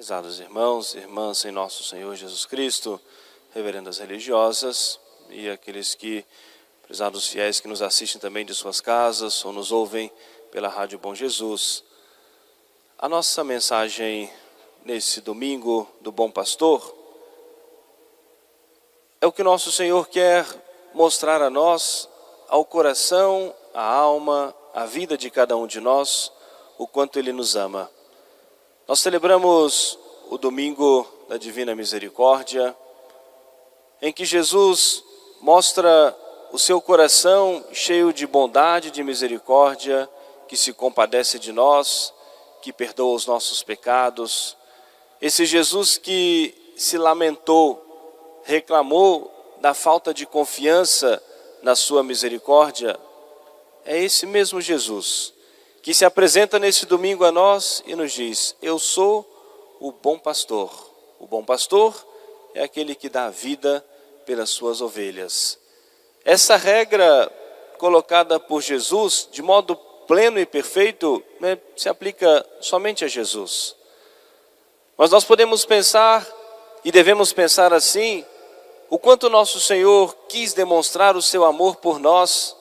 Prezados irmãos e irmãs em nosso Senhor Jesus Cristo, reverendas religiosas e aqueles prezados fiéis que nos assistem também de suas casas ou nos ouvem pela Rádio Bom Jesus. A nossa mensagem nesse domingo do Bom Pastor é o que nosso Senhor quer mostrar a nós, ao coração, à alma, à vida de cada um de nós, o quanto Ele nos ama. Nós celebramos o domingo da Divina Misericórdia, em que Jesus mostra o seu coração cheio de bondade, de misericórdia, que se compadece de nós, que perdoa os nossos pecados. Esse Jesus que se lamentou, reclamou da falta de confiança na sua misericórdia, é esse mesmo Jesus que se apresenta nesse domingo a nós e nos diz: eu sou o bom pastor. O bom pastor é aquele que dá a vida pelas suas ovelhas. Essa regra colocada por Jesus de modo pleno e perfeito, se aplica somente a Jesus. Mas nós podemos pensar e devemos pensar assim: o quanto nosso Senhor quis demonstrar o seu amor por nós.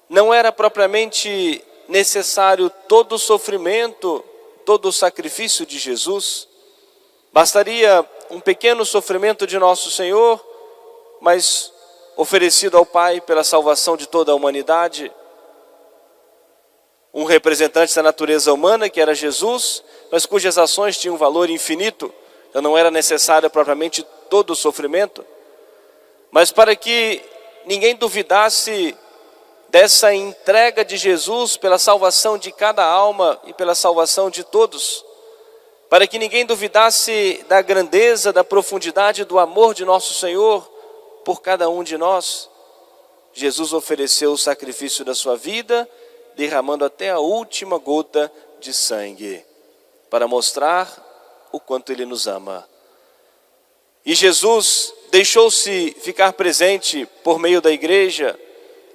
Não era propriamente necessário todo o sofrimento, todo o sacrifício de Jesus. Bastaria um pequeno sofrimento de nosso Senhor, mas oferecido ao Pai pela salvação de toda a humanidade. Um representante da natureza humana, que era Jesus, mas cujas ações tinham um valor infinito. Então não era necessário propriamente todo o sofrimento. Mas para que ninguém duvidasse dessa entrega de Jesus pela salvação de cada alma e pela salvação de todos, para que ninguém duvidasse da grandeza, da profundidade do amor de nosso Senhor por cada um de nós, Jesus ofereceu o sacrifício da sua vida, derramando até a última gota de sangue, para mostrar o quanto Ele nos ama. E Jesus deixou-se ficar presente por meio da igreja,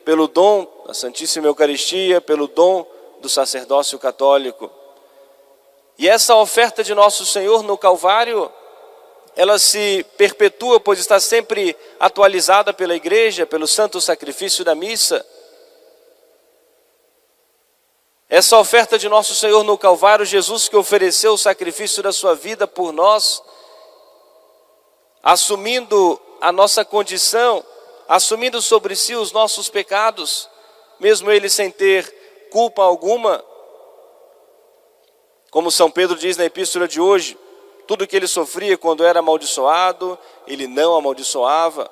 pelo dom da Santíssima Eucaristia, pelo dom do sacerdócio católico. E essa oferta de nosso Senhor no Calvário, ela se perpetua, pois está sempre atualizada pela igreja, pelo santo sacrifício da missa. Essa oferta de nosso Senhor no Calvário, Jesus que ofereceu o sacrifício da sua vida por nós, assumindo a nossa condição, assumindo sobre si os nossos pecados, mesmo Ele sem ter culpa alguma. Como São Pedro diz na epístola de hoje, tudo que Ele sofria quando era amaldiçoado, Ele não amaldiçoava.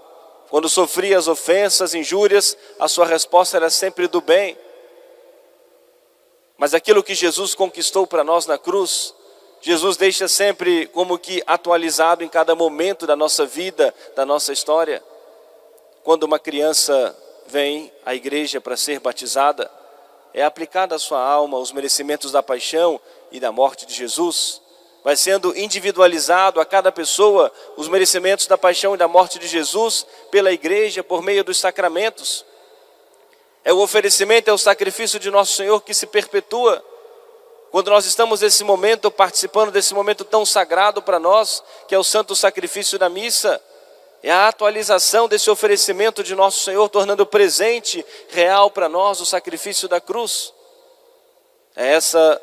Quando sofria as ofensas, injúrias, a sua resposta era sempre do bem. Mas aquilo que Jesus conquistou para nós na cruz, Jesus deixa sempre como que atualizado em cada momento da nossa vida, da nossa história. Quando uma criança vem à igreja para ser batizada, é aplicada à sua alma os merecimentos da paixão e da morte de Jesus. Vai sendo individualizado a cada pessoa os merecimentos da paixão e da morte de Jesus pela igreja por meio dos sacramentos. É o oferecimento, é o sacrifício de nosso Senhor que se perpetua. Quando nós estamos nesse momento, participando desse momento tão sagrado para nós, que é o santo sacrifício da missa, é a atualização desse oferecimento de nosso Senhor, tornando presente, real para nós, o sacrifício da cruz. É essa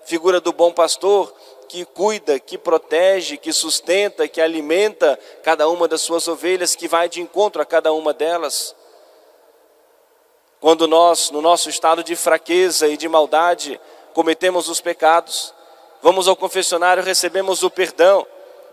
figura do bom pastor que cuida, que protege, que sustenta, que alimenta cada uma das suas ovelhas, que vai de encontro a cada uma delas. Quando nós, no nosso estado de fraqueza e de maldade, cometemos os pecados, vamos ao confessionário, recebemos o perdão.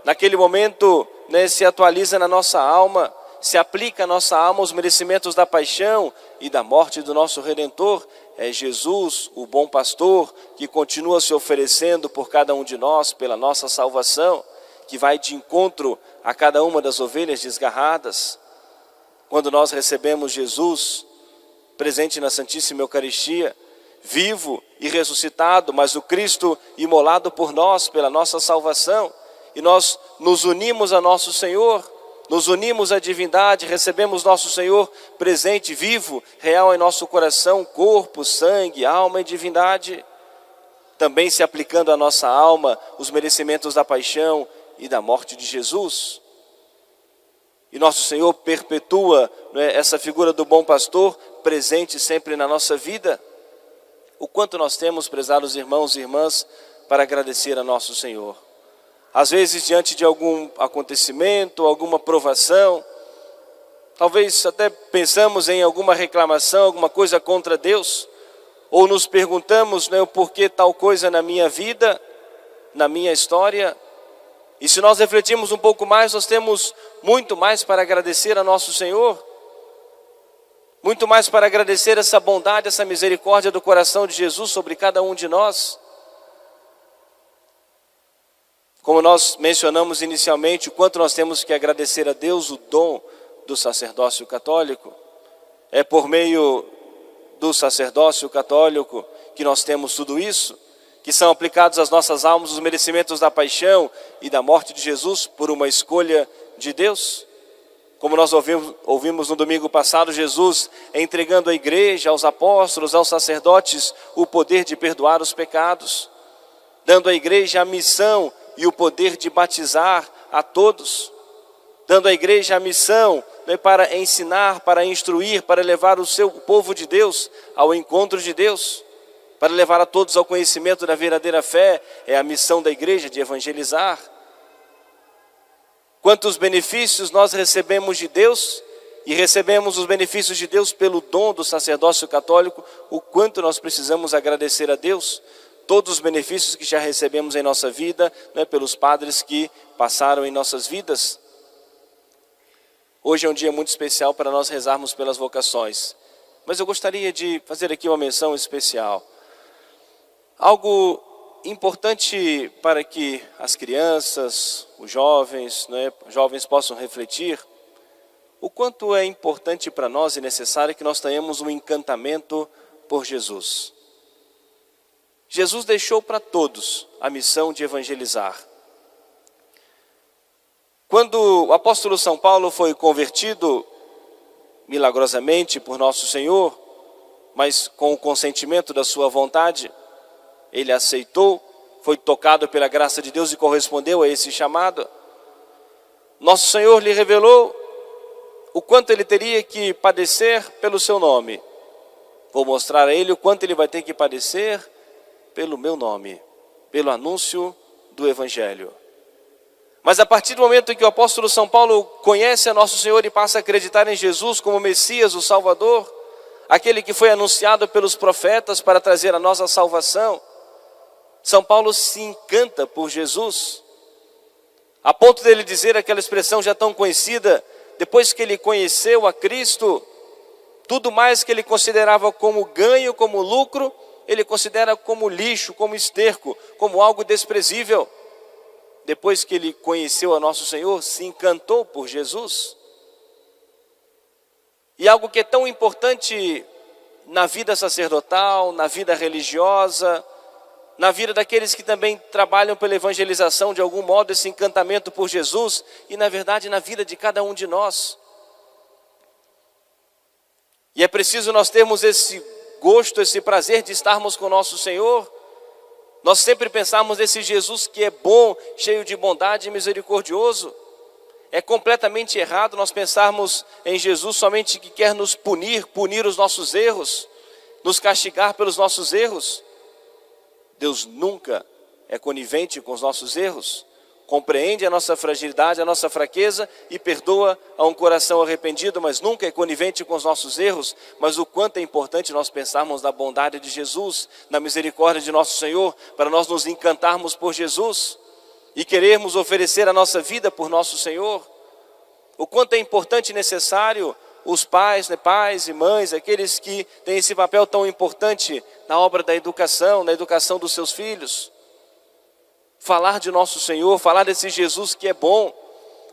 Naquele momento, se atualiza na nossa alma, se aplica à nossa alma os merecimentos da paixão e da morte do nosso Redentor. É Jesus, o bom pastor, que continua se oferecendo por cada um de nós, pela nossa salvação, que vai de encontro a cada uma das ovelhas desgarradas. Quando nós recebemos Jesus, presente na Santíssima Eucaristia, vivo e ressuscitado, mas o Cristo imolado por nós, pela nossa salvação, e nós nos unimos a nosso Senhor, nos unimos à divindade, recebemos nosso Senhor presente, vivo, real em nosso coração, corpo, sangue, alma e divindade, também se aplicando à nossa alma os merecimentos da paixão e da morte de Jesus. E nosso Senhor perpetua, essa figura do bom pastor presente sempre na nossa vida. O quanto nós temos, prezados irmãos e irmãs, para agradecer a nosso Senhor. Às vezes, diante de algum acontecimento, alguma provação, talvez até pensamos em alguma reclamação, alguma coisa contra Deus, ou nos perguntamos o porquê tal coisa na minha vida, na minha história. E se nós refletirmos um pouco mais, nós temos muito mais para agradecer a nosso Senhor, muito mais para agradecer essa bondade, essa misericórdia do coração de Jesus sobre cada um de nós. Como nós mencionamos inicialmente, o quanto nós temos que agradecer a Deus o dom do sacerdócio católico. É por meio do sacerdócio católico que nós temos tudo isso, que são aplicados às nossas almas os merecimentos da paixão e da morte de Jesus por uma escolha de Deus. Como nós ouvimos no domingo passado, Jesus entregando à igreja, aos apóstolos, aos sacerdotes, o poder de perdoar os pecados, dando à igreja a missão e o poder de batizar a todos, dando à igreja a missão para ensinar, para instruir, para levar o seu povo de Deus ao encontro de Deus, para levar a todos ao conhecimento da verdadeira fé. É a missão da igreja de evangelizar. Quantos benefícios nós recebemos de Deus, e recebemos os benefícios de Deus pelo dom do sacerdócio católico, o quanto nós precisamos agradecer a Deus, todos os benefícios que já recebemos em nossa vida, pelos padres que passaram em nossas vidas. Hoje é um dia muito especial para nós rezarmos pelas vocações, mas eu gostaria de fazer aqui uma menção especial. Algo importante para que as crianças, os jovens, jovens possam refletir, o quanto é importante para nós e necessário que nós tenhamos um encantamento por Jesus. Jesus deixou para todos a missão de evangelizar. Quando o apóstolo São Paulo foi convertido milagrosamente por nosso Senhor, mas com o consentimento da sua vontade, ele aceitou, foi tocado pela graça de Deus e correspondeu a esse chamado. Nosso Senhor lhe revelou o quanto ele teria que padecer pelo seu nome. Vou mostrar a ele o quanto ele vai ter que padecer pelo meu nome, pelo anúncio do Evangelho. Mas a partir do momento em que o apóstolo São Paulo conhece a nosso Senhor e passa a acreditar em Jesus como Messias, o Salvador, aquele que foi anunciado pelos profetas para trazer a nós a salvação, São Paulo se encanta por Jesus, a ponto dele dizer aquela expressão já tão conhecida: depois que ele conheceu a Cristo, tudo mais que ele considerava como ganho, como lucro, ele considera como lixo, como esterco, como algo desprezível. Depois que ele conheceu a nosso Senhor, se encantou por Jesus. E algo que é tão importante na vida sacerdotal, na vida religiosa, na vida daqueles que também trabalham pela evangelização de algum modo, esse encantamento por Jesus, e na verdade na vida de cada um de nós. E é preciso nós termos esse gosto, esse prazer de estarmos com o nosso Senhor. Nós sempre pensamos nesse Jesus que é bom, cheio de bondade e misericordioso. É completamente errado nós pensarmos em Jesus somente que quer nos punir os nossos erros, nos castigar pelos nossos erros. Deus nunca é conivente com os nossos erros, compreende a nossa fragilidade, a nossa fraqueza e perdoa a um coração arrependido, mas nunca é conivente com os nossos erros. Mas o quanto é importante nós pensarmos na bondade de Jesus, na misericórdia de nosso Senhor, para nós nos encantarmos por Jesus e querermos oferecer a nossa vida por nosso Senhor. O quanto é importante e necessário os pais, pais e mães, aqueles que têm esse papel tão importante na obra da educação, na educação dos seus filhos. Falar de nosso Senhor, falar desse Jesus que é bom,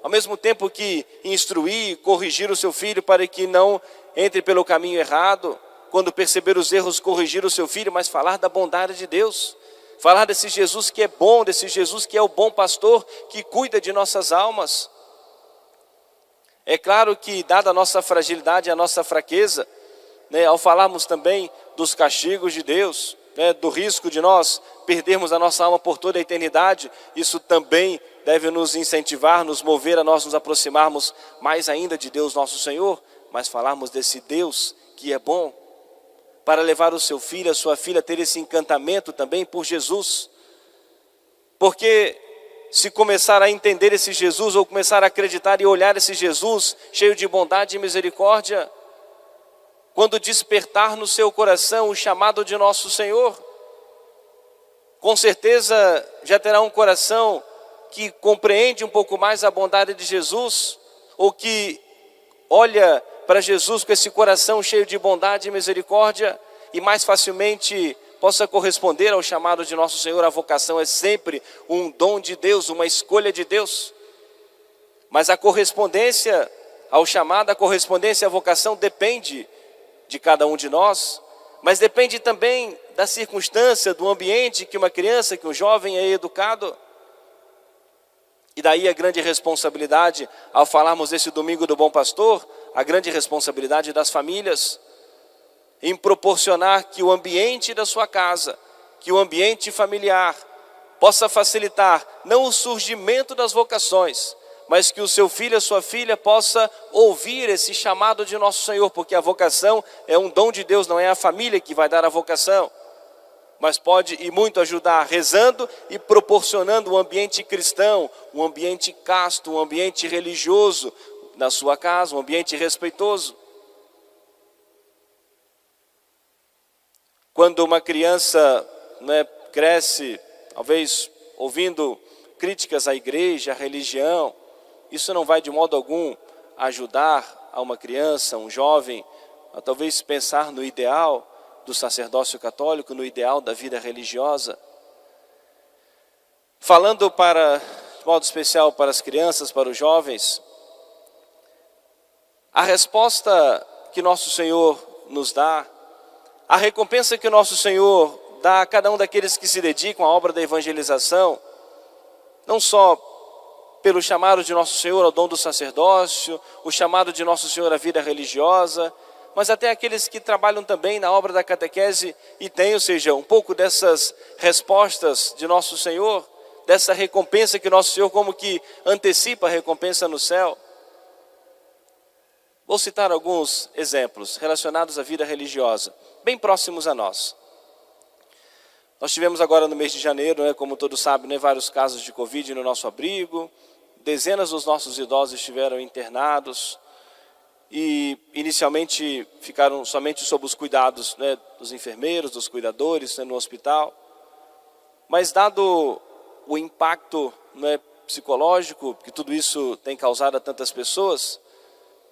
ao mesmo tempo que instruir, corrigir o seu filho para que não entre pelo caminho errado, quando perceber os erros, corrigir o seu filho, mas falar da bondade de Deus, falar desse Jesus que é bom, desse Jesus que é o bom pastor, que cuida de nossas almas. É claro que, dada a nossa fragilidade e a nossa fraqueza, né, ao falarmos também dos castigos de Deus, né, do risco de nós perdermos a nossa alma por toda a eternidade, isso também deve nos incentivar, nos mover a nós nos aproximarmos mais ainda de Deus nosso Senhor, mas falarmos desse Deus que é bom, para levar o seu filho, a sua filha a ter esse encantamento também por Jesus. Porque se começar a entender esse Jesus, ou começar a acreditar e olhar esse Jesus cheio de bondade e misericórdia, quando despertar no seu coração o chamado de nosso Senhor, com certeza já terá um coração que compreende um pouco mais a bondade de Jesus, ou que olha para Jesus com esse coração cheio de bondade e misericórdia, e mais facilmente possa corresponder ao chamado de nosso Senhor. A vocação é sempre um dom de Deus, uma escolha de Deus. Mas a correspondência ao chamado, a correspondência à vocação depende de cada um de nós, mas depende também da circunstância, do ambiente que uma criança, que um jovem é educado. E daí a grande responsabilidade, ao falarmos desse domingo do Bom Pastor, a grande responsabilidade das famílias, em proporcionar que o ambiente da sua casa, que o ambiente familiar, possa facilitar não o surgimento das vocações, mas que o seu filho, a sua filha, possa ouvir esse chamado de nosso Senhor, porque a vocação é um dom de Deus, não é a família que vai dar a vocação, mas pode e muito ajudar rezando e proporcionando um ambiente cristão, um ambiente casto, um ambiente religioso na sua casa, um ambiente respeitoso. Quando uma criança, né, cresce, talvez ouvindo críticas à igreja, à religião, isso não vai de modo algum ajudar a uma criança, um jovem, a talvez pensar no ideal do sacerdócio católico, no ideal da vida religiosa. Falando de modo especial para as crianças, para os jovens, a resposta que nosso Senhor nos dá, a recompensa que nosso Senhor dá a cada um daqueles que se dedicam à obra da evangelização, não só pelo chamado de nosso Senhor ao dom do sacerdócio, o chamado de nosso Senhor à vida religiosa, mas até aqueles que trabalham também na obra da catequese e têm, ou seja, um pouco dessas respostas de nosso Senhor, dessa recompensa que nosso Senhor como que antecipa a recompensa no céu. Vou citar alguns exemplos relacionados à vida religiosa, bem próximos a nós. Nós tivemos agora no mês de janeiro, né, como todos sabem, né, vários casos de Covid no nosso abrigo, dezenas dos nossos idosos estiveram internados e inicialmente ficaram somente sob os cuidados, né, dos enfermeiros, dos cuidadores, né, no hospital. Mas dado o impacto, né, psicológico que tudo isso tem causado a tantas pessoas,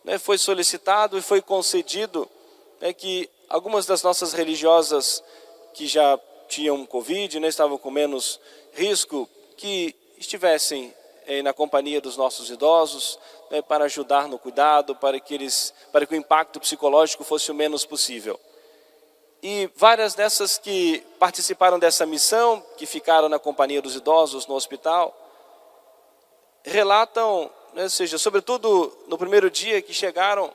né, foi solicitado e foi concedido, né, que algumas das nossas religiosas que já tinham Covid, né, estavam com menos risco, que estivessem na companhia dos nossos idosos, né, para ajudar no cuidado, para que o impacto psicológico fosse o menos possível. E várias dessas que participaram dessa missão, que ficaram na companhia dos idosos no hospital, relatam, né, ou seja, sobretudo no primeiro dia que chegaram,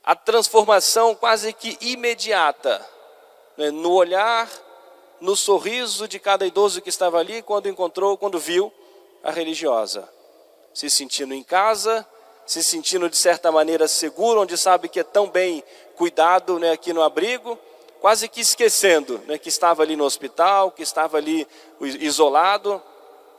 a transformação quase que imediata, né, no olhar, no sorriso de cada idoso que estava ali quando viu a religiosa, se sentindo em casa, se sentindo de certa maneira seguro, onde sabe que é tão bem cuidado, né, aqui no abrigo, quase que esquecendo, né, que estava ali no hospital, que estava ali isolado,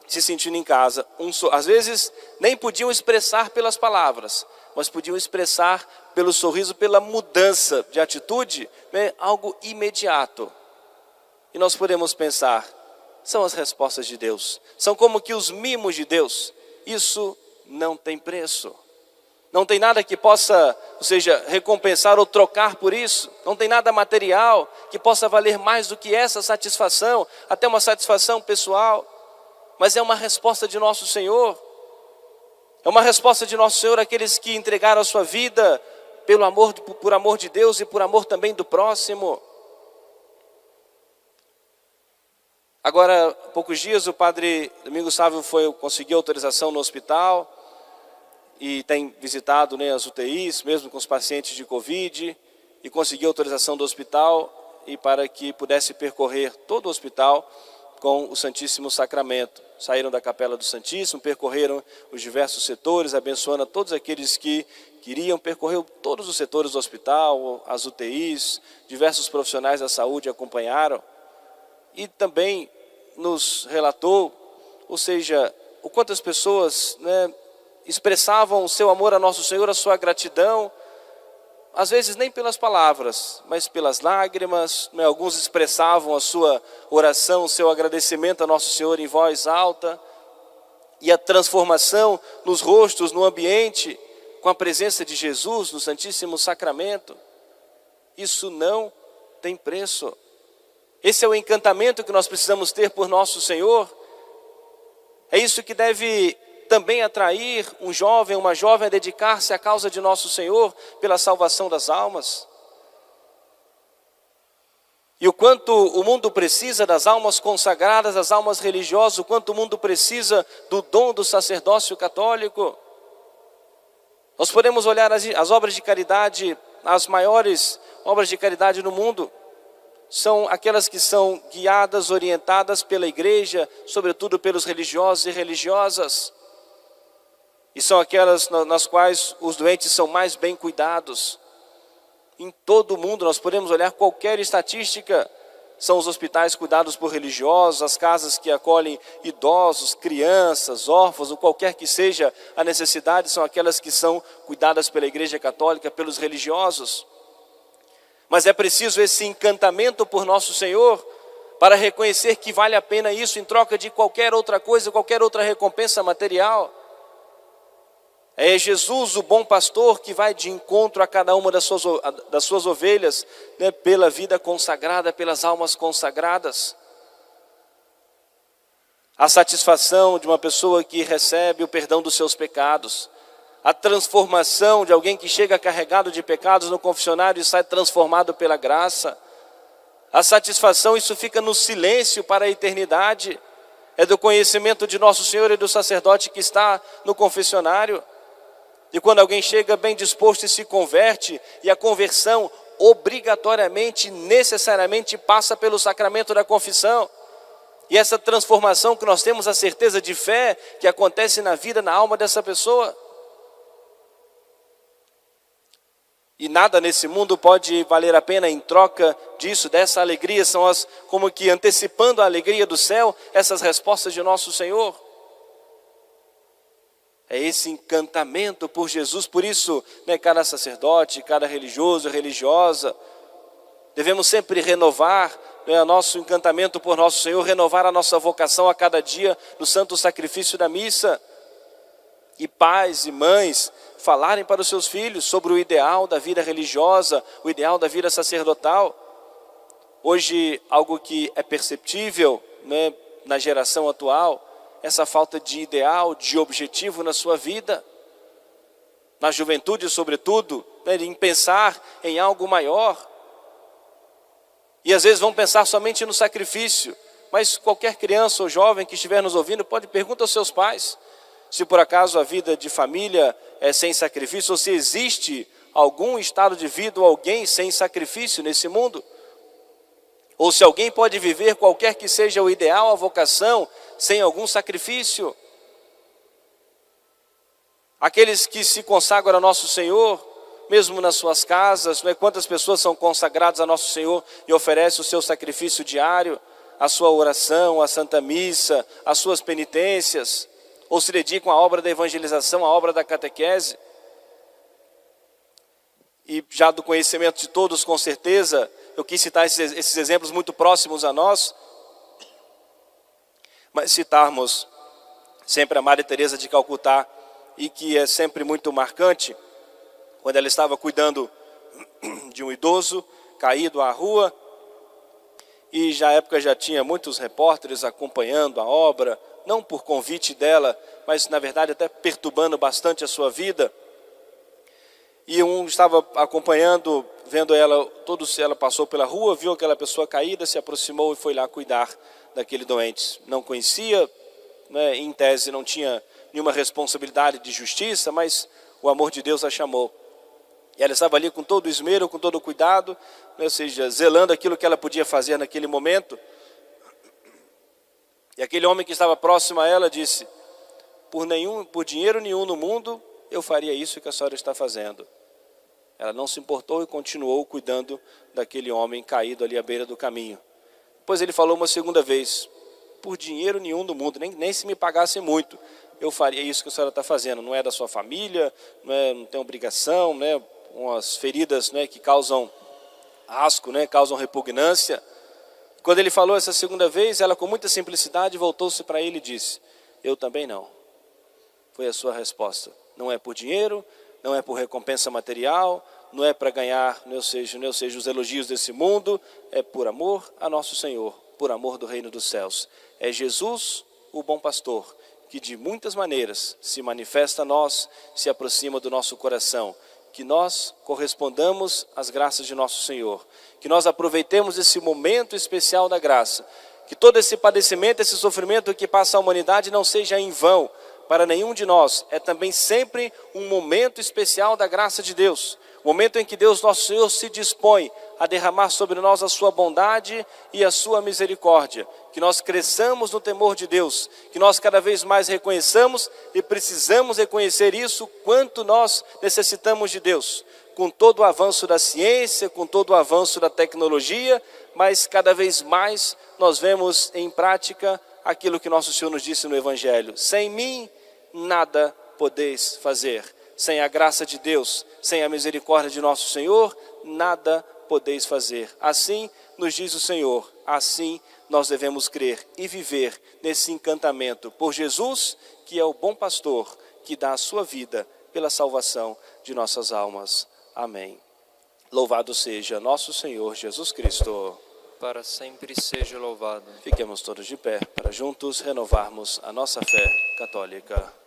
se sentindo em casa. Às vezes nem podiam expressar pelas palavras, mas podiam expressar pelo sorriso, pela mudança de atitude, né, algo imediato. E nós podemos pensar, são as respostas de Deus, são como que os mimos de Deus. Isso não tem preço, não tem nada que possa, ou seja, recompensar ou trocar por isso, não tem nada material que possa valer mais do que essa satisfação, até uma satisfação pessoal, mas é uma resposta de nosso Senhor, é uma resposta de nosso Senhor àqueles que entregaram a sua vida por amor de Deus e por amor também do próximo. Agora, há poucos dias, o padre Domingos Sávio conseguiu autorização no hospital e tem visitado, né, as UTIs, mesmo com os pacientes de Covid, e conseguiu autorização do hospital e para que pudesse percorrer todo o hospital com o Santíssimo Sacramento. Saíram da Capela do Santíssimo, percorreram os diversos setores, abençoando a todos aqueles que queriam, percorreu todos os setores do hospital, as UTIs, diversos profissionais da saúde acompanharam, e também nos relatou, ou seja, o quanto as pessoas, né, expressavam o seu amor a Nosso Senhor, a sua gratidão, às vezes nem pelas palavras, mas pelas lágrimas, né? Alguns expressavam a sua oração, o seu agradecimento a Nosso Senhor em voz alta, e a transformação nos rostos, no ambiente, com a presença de Jesus no Santíssimo Sacramento. Isso não tem preço. Esse é o encantamento que nós precisamos ter por Nosso Senhor. É isso que deve também atrair um jovem, uma jovem a dedicar-se à causa de Nosso Senhor pela salvação das almas. E o quanto o mundo precisa das almas consagradas, das almas religiosas, o quanto o mundo precisa do dom do sacerdócio católico. Nós podemos olhar as obras de caridade, as maiores obras de caridade no mundo, são aquelas que são guiadas, orientadas pela igreja, sobretudo pelos religiosos e religiosas. E são aquelas nas quais os doentes são mais bem cuidados. Em todo o mundo, nós podemos olhar qualquer estatística, são os hospitais cuidados por religiosos, as casas que acolhem idosos, crianças, órfãos, ou qualquer que seja a necessidade, são aquelas que são cuidadas pela Igreja Católica, pelos religiosos. Mas é preciso esse encantamento por Nosso Senhor, para reconhecer que vale a pena isso em troca de qualquer outra coisa, qualquer outra recompensa material. É Jesus, o bom pastor, que vai de encontro a cada uma das suas ovelhas, né, pela vida consagrada, pelas almas consagradas. A satisfação de uma pessoa que recebe o perdão dos seus pecados. A transformação de alguém que chega carregado de pecados no confessionário e sai transformado pela graça. A satisfação, isso fica no silêncio para a eternidade. É do conhecimento de Nosso Senhor e do sacerdote que está no confessionário. E quando alguém chega bem disposto e se converte, e a conversão obrigatoriamente, necessariamente passa pelo sacramento da confissão. E essa transformação que nós temos a certeza de fé, que acontece na vida, na alma dessa pessoa. E nada nesse mundo pode valer a pena em troca disso, dessa alegria. São as, como que antecipando a alegria do céu, essas respostas de Nosso Senhor. É esse encantamento por Jesus. Por isso, né, cada sacerdote, cada religioso, religiosa, devemos sempre renovar, né, o nosso encantamento por Nosso Senhor, renovar a nossa vocação a cada dia no santo sacrifício da missa. E pais e mães falarem para os seus filhos sobre o ideal da vida religiosa, o ideal da vida sacerdotal. Hoje, algo que é perceptível, né, na geração atual, essa falta de ideal, de objetivo na sua vida, na juventude sobretudo, né, em pensar em algo maior. E às vezes vão pensar somente no sacrifício, mas qualquer criança ou jovem que estiver nos ouvindo pode perguntar aos seus pais, se por acaso a vida de família é sem sacrifício, ou se existe algum estado de vida ou alguém sem sacrifício nesse mundo. Ou se alguém pode viver qualquer que seja o ideal, a vocação, sem algum sacrifício. Aqueles que se consagram a Nosso Senhor, mesmo nas suas casas, né? Quantas pessoas são consagradas a Nosso Senhor e oferecem o seu sacrifício diário, a sua oração, a Santa Missa, as suas penitências, ou se dedicam à obra da evangelização, à obra da catequese. E já do conhecimento de todos, com certeza, eu quis citar esses exemplos muito próximos a nós, mas citarmos sempre a Maria Teresa de Calcutá, e que é sempre muito marcante, quando ela estava cuidando de um idoso caído à rua, e já à época já tinha muitos repórteres acompanhando a obra, não por convite dela, mas na verdade até perturbando bastante a sua vida. E um estava acompanhando, vendo ela, ela passou pela rua, viu aquela pessoa caída, se aproximou e foi lá cuidar daquele doente. Não conhecia, né, em tese não tinha nenhuma responsabilidade de justiça, mas o amor de Deus a chamou. E ela estava ali com todo o esmero, com todo o cuidado, ou seja, zelando aquilo que ela podia fazer naquele momento. E aquele homem que estava próximo a ela disse: por dinheiro nenhum no mundo eu faria isso que a senhora está fazendo. Ela não se importou e continuou cuidando daquele homem caído ali à beira do caminho. Depois ele falou uma segunda vez: por dinheiro nenhum do mundo, nem se me pagasse muito, eu faria isso que a senhora está fazendo. Não é da sua família, não tem obrigação, umas feridas que causam asco, causam repugnância. Quando ele falou essa segunda vez, ela com muita simplicidade voltou-se para ele e disse: eu também não. Foi a sua resposta. Não é por dinheiro, não é por recompensa material, não é para ganhar, não seja os elogios desse mundo, é por amor a nosso Senhor, por amor do reino dos céus. É Jesus, o bom pastor, que de muitas maneiras se manifesta a nós, se aproxima do nosso coração. Que nós correspondamos às graças de nosso Senhor, que nós aproveitemos esse momento especial da graça, que todo esse padecimento, esse sofrimento que passa a humanidade não seja em vão para nenhum de nós, é também sempre um momento especial da graça de Deus, momento em que Deus nosso Senhor se dispõe a derramar sobre nós a sua bondade e a sua misericórdia, que nós cresçamos no temor de Deus, que nós cada vez mais reconheçamos e precisamos reconhecer isso, quanto nós necessitamos de Deus, com todo o avanço da ciência, com todo o avanço da tecnologia, mas cada vez mais nós vemos em prática aquilo que nosso Senhor nos disse no Evangelho: sem mim nada podeis fazer. Sem a graça de Deus, sem a misericórdia de nosso Senhor, nada podeis fazer. Assim nos diz o Senhor, assim nós devemos crer e viver nesse encantamento por Jesus, que é o bom pastor, que dá a sua vida pela salvação de nossas almas. Amém. Louvado seja nosso Senhor Jesus Cristo. Para sempre seja louvado. Fiquemos todos de pé para juntos renovarmos a nossa fé católica.